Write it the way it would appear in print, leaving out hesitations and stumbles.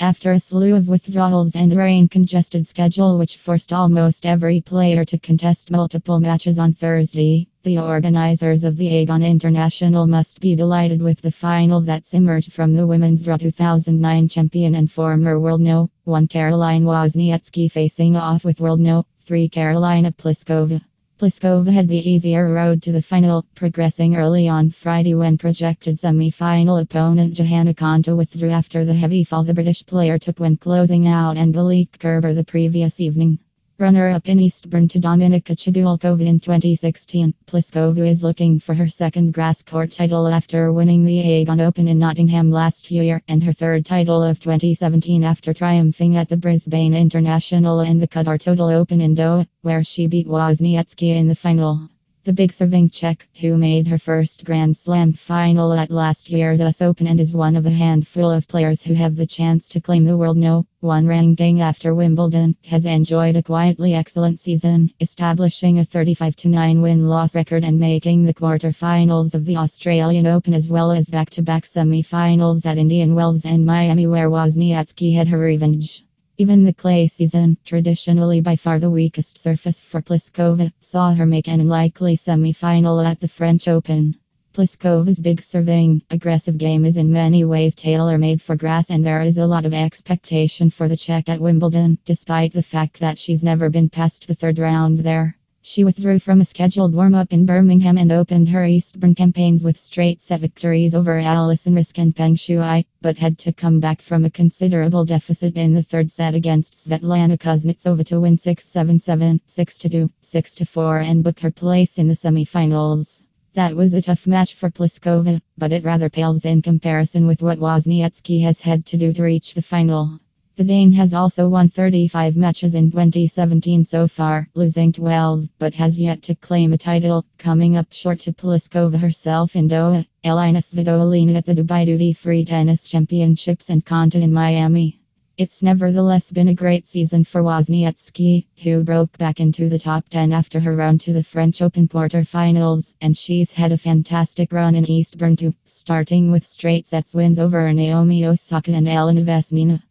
After a slew of withdrawals and a rain-congested schedule which forced almost every player to contest multiple matches on Thursday, the organizers of the Aegon International must be delighted with the final that's emerged from the women's draw. 2009 champion and former world No. 1 Caroline Wozniacki facing off with world No. 3 Karolina Pliskova. Pliskova had the easier road to the final, progressing early on Friday when projected semi-final opponent Johanna Konta withdrew after the heavy fall the British player took when closing out Angelique Kerber the previous evening. Runner-up in Eastbourne to Dominika Cibulkova in 2016, Pliskova is looking for her second grass court title after winning the Aegon Open in Nottingham last year, and her third title of 2017 after triumphing at the Brisbane International and the Qatar Total Open in Doha, where she beat Wozniacki in the final. The big serving Czech, who made her first Grand Slam final at last year's US Open and is one of a handful of players who have the chance to claim the world No. 1 ranking after Wimbledon, has enjoyed a quietly excellent season, establishing a 35-9 win-loss record and making the quarterfinals of the Australian Open as well as back-to-back semi-finals at Indian Wells and Miami where Wozniacki had her revenge. Even the clay season, traditionally by far the weakest surface for Pliskova, saw her make an unlikely semi-final at the French Open. Pliskova's big serving, aggressive game is in many ways tailor-made for grass and there is a lot of expectation for the Czech at Wimbledon, despite the fact that she's never been past the third round there. She withdrew from a scheduled warm-up in Birmingham and opened her Eastbourne campaigns with straight-set victories over Alison Riske and Peng Shuai, but had to come back from a considerable deficit in the third set against Svetlana Kuznetsova to win 6-7-7, 6-2, 6-4 and book her place in the semi-finals. That was a tough match for Pliskova, but it rather pales in comparison with what Wozniacki has had to do to reach the final. The Dane has also won 35 matches in 2017 so far, losing 12, but has yet to claim a title, coming up short to Pliskova herself in Doha, Elina Svitolina at the Dubai Duty Free Tennis Championships and Konta in Miami. It's nevertheless been a great season for Wozniacki, who broke back into the top 10 after her run to the French Open quarterfinals, and she's had a fantastic run in Eastbourne too, starting with straight sets wins over Naomi Osaka and Elena Vesnina.